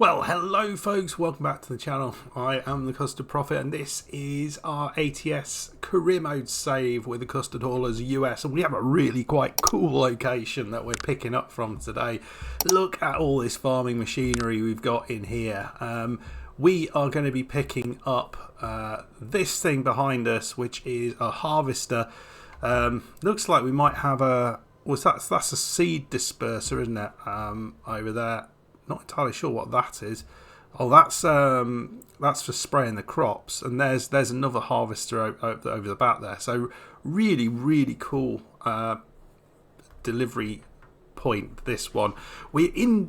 Well, hello folks, welcome back to the channel. I am the Custard Prophet and this is our ATS career mode save with the Custard Haulers US, and we have a really quite cool location that we're picking up from today. Look at all this farming machinery we've got in here. We are going to be picking up this thing behind us, which is a harvester. Looks like we might have that's a seed disperser, isn't it, over there. Not entirely sure what that is. Oh, that's for spraying the crops, and there's another harvester over the back there. So really cool delivery point. This one, we're in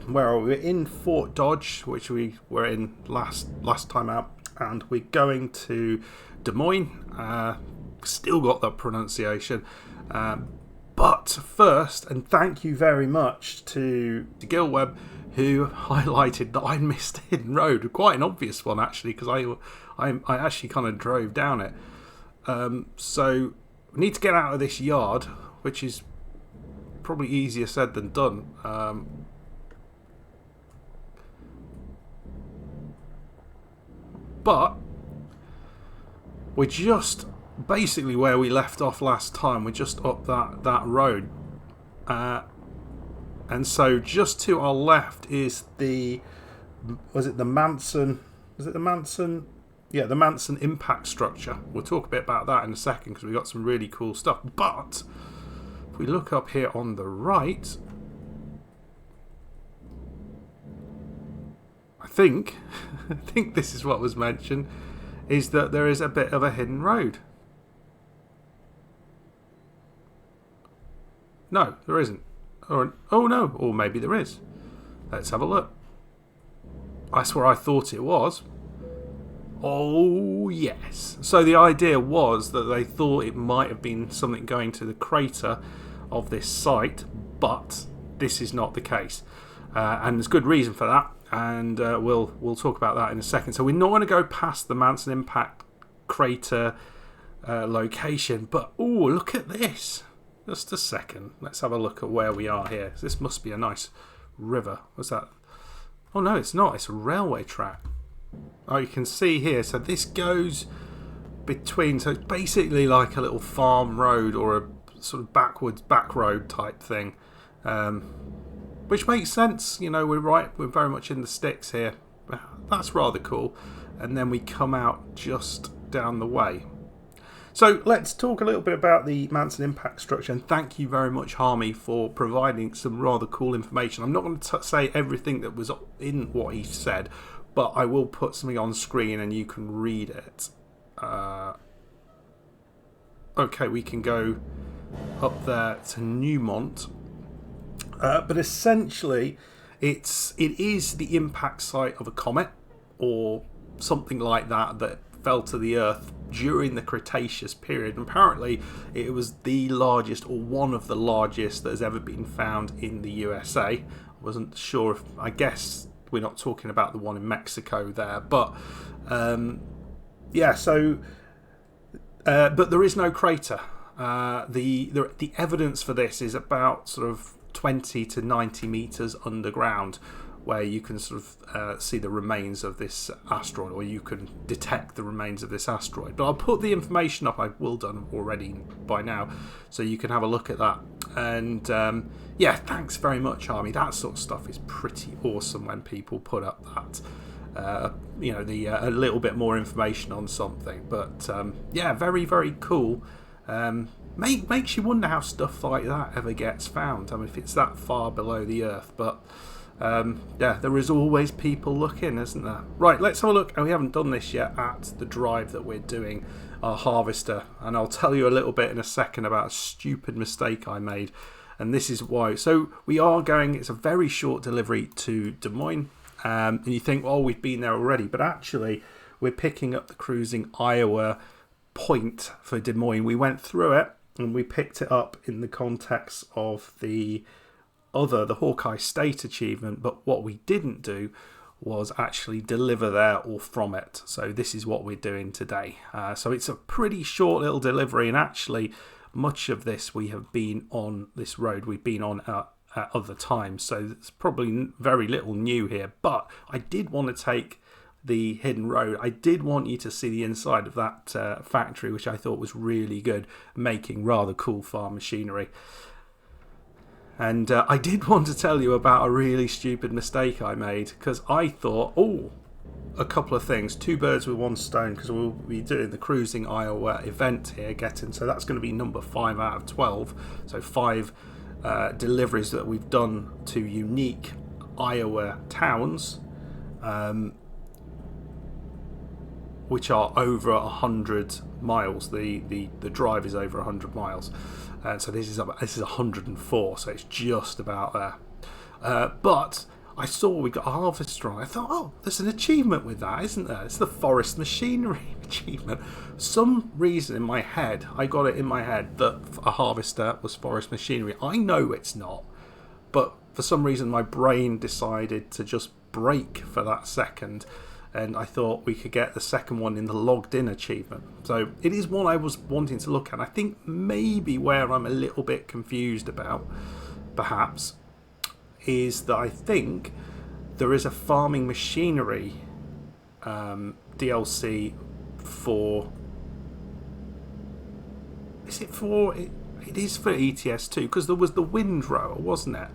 where are we? We're in Fort Dodge, which we were in last time out, and we're going to Des Moines. Still got that pronunciation. But first, and thank you very much to Gilweb, who highlighted that I missed a hidden road. Quite an obvious one, actually, because I actually kind of drove down it. So we need to get out of this yard, which is probably easier said than done. But we're just basically where we left off last time. We're just up that road, and so just to our left is the Manson yeah, the Manson impact structure. We'll talk a bit about that in a second because we've got some really cool stuff. But if we look up here on the right, I think this is what was mentioned, is that there is a bit of a hidden road. No, there isn't. Or, oh no, or maybe there is. Let's have a look. That's where I thought it was. Oh yes. So the idea was that they thought it might have been something going to the crater of this site, but this is not the case. And there's good reason for that, and we'll talk about that in a second. So we're not going to go past the Manson Impact crater location, but oh, look at this. Just a second. Let's have a look at where we are here. This must be a nice river. What's that? Oh no, it's not. It's a railway track. Oh, you can see here. So this goes between. So it's basically like a little farm road or a sort of back road type thing, which makes sense. You know, we're very much in the sticks here. That's rather cool. And then we come out just down the way. So let's talk a little bit about the Manson impact structure, and thank you very much, Harmy, for providing some rather cool information. I'm not going to say everything that was in what he said, but I will put something on screen and you can read it. Okay, we can go up there to Newmont, but essentially it is the impact site of a comet or something like that fell to the Earth during the Cretaceous period. And apparently it was the largest, or one of the largest, that has ever been found in the USA. I wasn't sure if, I guess we're not talking about the one in Mexico there, but yeah, so but there is no crater. The evidence for this is about sort of 20 to 90 meters underground, where you can sort of see the remains of this asteroid, or you can detect the remains of this asteroid. But I'll put the information up. I will done already by now, so you can have a look at that. And yeah, thanks very much, Army. That sort of stuff is pretty awesome when people put up that, you know, a little bit more information on something. But yeah, very cool. Makes you wonder how stuff like that ever gets found. I mean, if it's that far below the Earth, but. Yeah, there is always people looking, isn't there? Right, let's have a look. And we haven't done this yet at the drive that we're doing, our harvester. And I'll tell you a little bit in a second about a stupid mistake I made. And this is why. So we are going, it's a very short delivery to Des Moines. And you think, oh, we've been there already. But actually, we're picking up the cruising Iowa point for Des Moines. We went through it and we picked it up in the context of the Hawkeye State achievement, but what we didn't do was actually deliver there or from it. So this is what we're doing today. So it's a pretty short little delivery, and actually much of this we have been on this road. We've been on at other times, so there's probably very little new here. But I did want to take the hidden road. I did want you to see the inside of that factory, which I thought was really good, making rather cool farm machinery. And I did want to tell you about a really stupid mistake I made, because I thought, a couple of things, two birds with one stone, because we'll be doing the Cruising Iowa event here, so that's going to be number 5 out of 12, so 5 deliveries that we've done to unique Iowa towns, which are over 100 miles. The drive is over 100 miles, and so this is 104, so it's just about there. But I saw we got a harvester on. I thought, there's an achievement with that, isn't there? It's the forest machinery achievement. Some reason in my head, I got it in my head that a harvester was forest machinery. I know it's not, but for some reason my brain decided to just break for that second, and I thought we could get the second one in the logged in achievement. So it is one I was wanting to look at. I think maybe where I'm a little bit confused about, perhaps, is that I think there is a farming machinery DLC for... Is it for... It is for ETS too, because there was the windrower, wasn't it?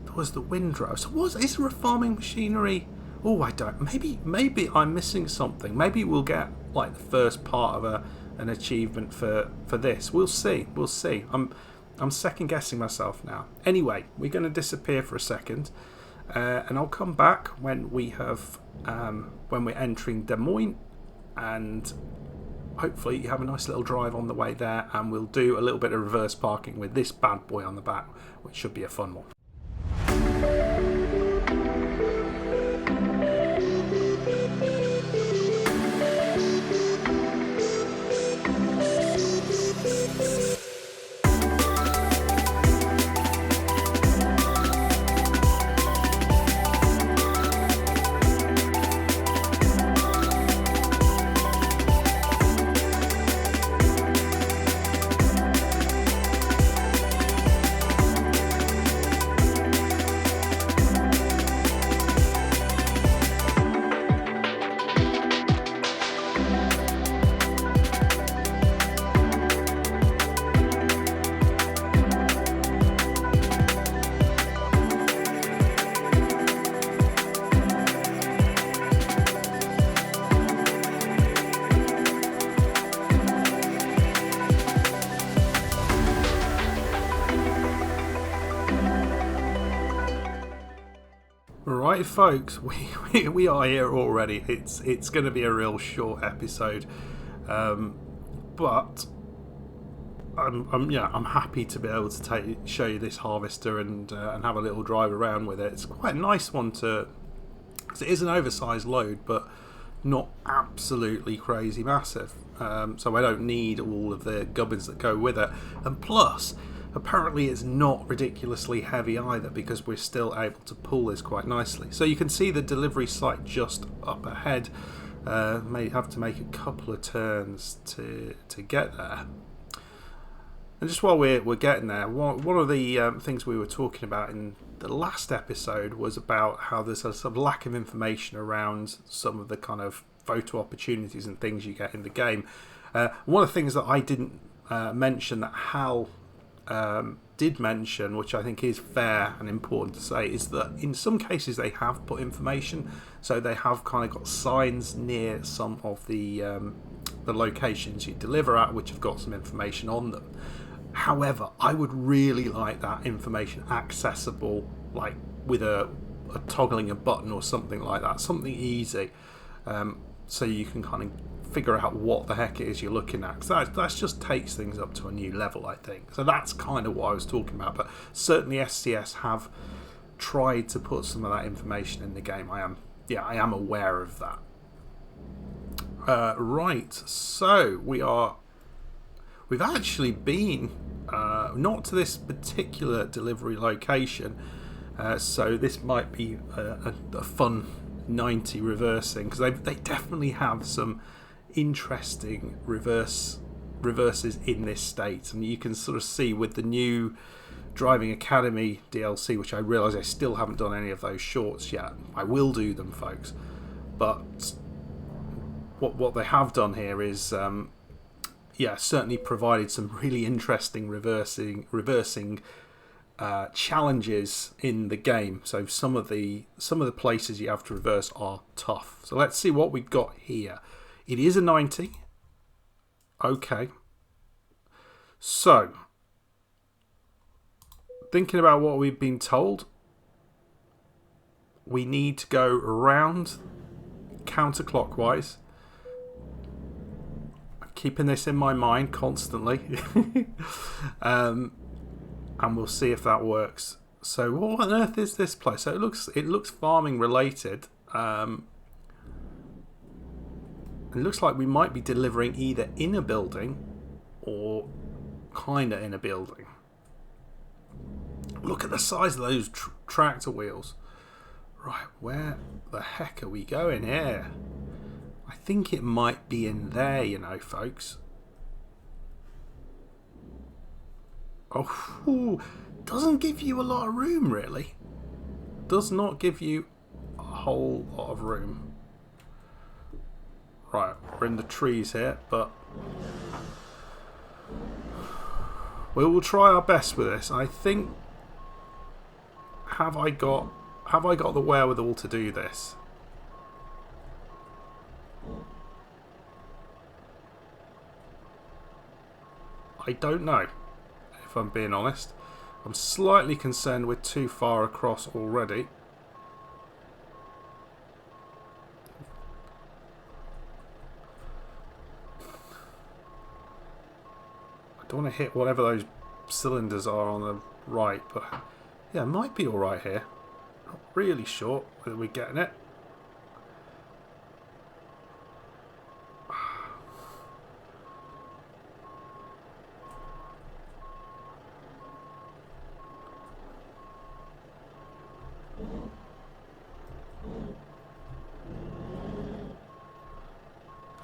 There was the windrower. So is there a farming machinery... I don't... Maybe I'm missing something. Maybe we'll get like the first part of an achievement for this. We'll see. I'm second guessing myself now. Anyway, we're going to disappear for a second, and I'll come back when we're entering Des Moines, and hopefully you have a nice little drive on the way there, and we'll do a little bit of reverse parking with this bad boy on the back, which should be a fun one. Right, folks, we are here already. It's going to be a real short episode, but I'm happy to be able to show you this harvester and have a little drive around with it. It's quite a nice one because it is an oversized load, but not absolutely crazy massive. So I don't need all of the gubbins that go with it, and plus, apparently it's not ridiculously heavy either, because we're still able to pull this quite nicely. So you can see the delivery site just up ahead. May have to make a couple of turns to get there. And just while we're getting there, one of the things we were talking about in the last episode was about how there's a sort of lack of information around some of the kind of photo opportunities and things you get in the game. One of the things that I didn't mention that Hal did mention, which I think is fair and important to say, is that in some cases they have put information, so they have kind of got signs near some of the locations you deliver at, which have got some information on them. However, I would really like that information accessible, like with a toggling a button or something like that, something easy, so you can kind of figure out what the heck it is you're looking at. So that just takes things up to a new level, I think. So that's kind of what I was talking about. But certainly SCS have tried to put some of that information in the game. I am aware of that. Right, so we've actually been not to this particular delivery location, so this might be a fun 90 reversing, because they definitely have some interesting reverses in this state, and you can sort of see with the new Driving Academy DLC, which I realise I still haven't done any of those shorts yet. I will do them, folks. But what they have done here is, certainly provided some really interesting reversing challenges in the game. So some of the places you have to reverse are tough. So let's see what we've got here. It is a 90. Okay. So, thinking about what we've been told, we need to go around counterclockwise. I'm keeping this in my mind constantly. And we'll see if that works. So what on earth is this place? So it looks farming related. It looks like we might be delivering either in a building or kinda in a building. Look at the size of those tractor wheels. Right, where the heck are we going here? I think it might be in there, you know, folks. Oh, doesn't give you a lot of room, really. Does not give you a whole lot of room. Right, we're in the trees here, but we will try our best with this. I think, have I got the wherewithal to do this? I don't know, if I'm being honest. I'm slightly concerned we're too far across already. I don't want to hit whatever those cylinders are on the right, but yeah, it might be alright here. Not really sure whether we're getting it.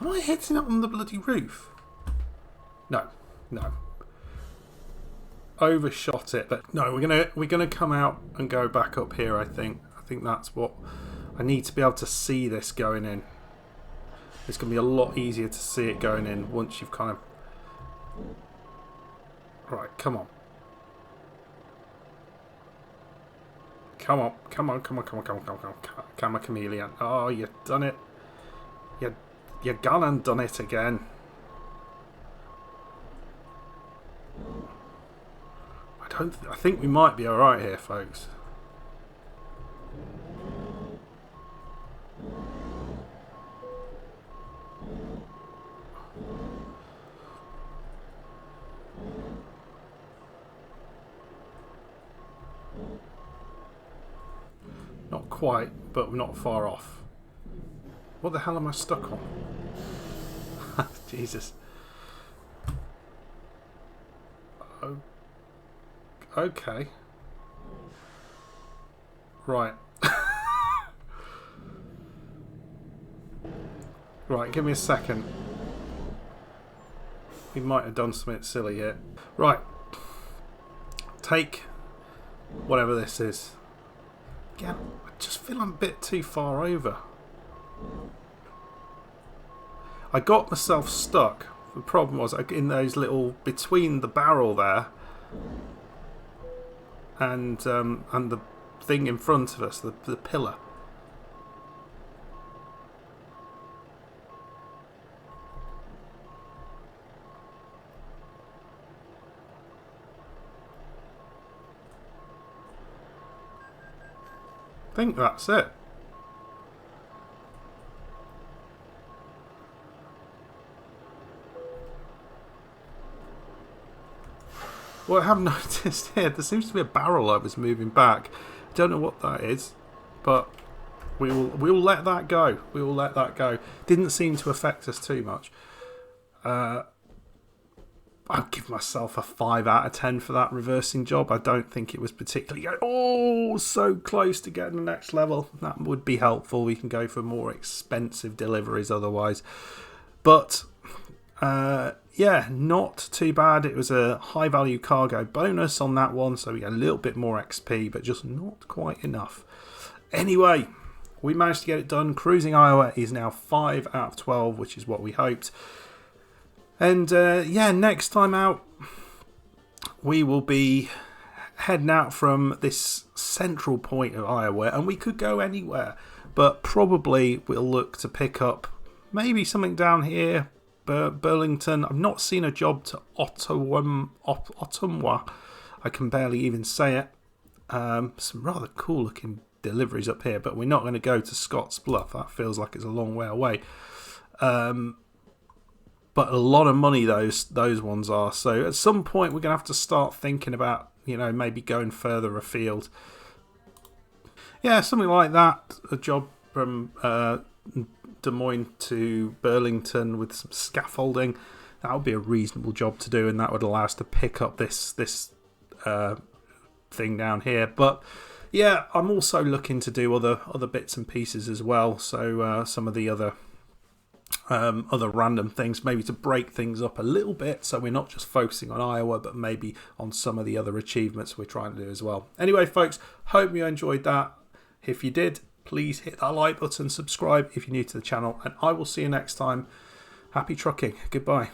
Am I hitting it on the bloody roof? No. Overshot it, but no, we're gonna come out and go back up here. I think that's what I need to be able to see this going in. It's gonna be a lot easier to see it going in once you've kind of. Right, come on, chameleon. Oh, you've done it. You gone and done it again. I think we might be alright here, folks. Not quite, but we're not far off. What the hell am I stuck on? Jesus. Oh. Okay. Right. Right, give me a second. We might have done something silly here. Right. Take whatever this is. Again, I just feel I'm a bit too far over. I got myself stuck. The problem was in those little between the barrel there and the thing in front of us, the pillar. I think that's it. What I have noticed here, there seems to be a barrel that was moving back. Don't know what that is, but we will let that go. We will let that go. Didn't seem to affect us too much. I'll give myself a 5 out of 10 for that reversing job. I don't think it was particularly so close to getting the next level. That would be helpful. We can go for more expensive deliveries otherwise. But Yeah, not too bad. It was a high value cargo bonus on that one, so we got a little bit more XP, but just not quite enough. Anyway, we managed to get it done. Cruising Iowa is now 5 out of 12, which is what we hoped. And yeah, next time out, we will be heading out from this central point of Iowa, and we could go anywhere, but probably we'll look to pick up maybe something down here, Burlington. I've not seen a job to Ottawa. I can barely even say it. Some rather cool looking deliveries up here, but we're not going to go to Scotts Bluff. That feels like it's a long way away. But a lot of money those ones are. So at some point we're going to have to start thinking about, maybe going further afield. Yeah, something like that. A job from Des Moines to Burlington with some scaffolding. That would be a reasonable job to do, and that would allow us to pick up this thing down here. But yeah, I'm also looking to do other bits and pieces as well. So some of the other random things, maybe to break things up a little bit, so we're not just focusing on Iowa, but maybe on some of the other achievements we're trying to do as well. Anyway, folks, hope you enjoyed that. If you did, please hit that like button, subscribe if you're new to the channel, and I will see you next time. Happy trucking. Goodbye.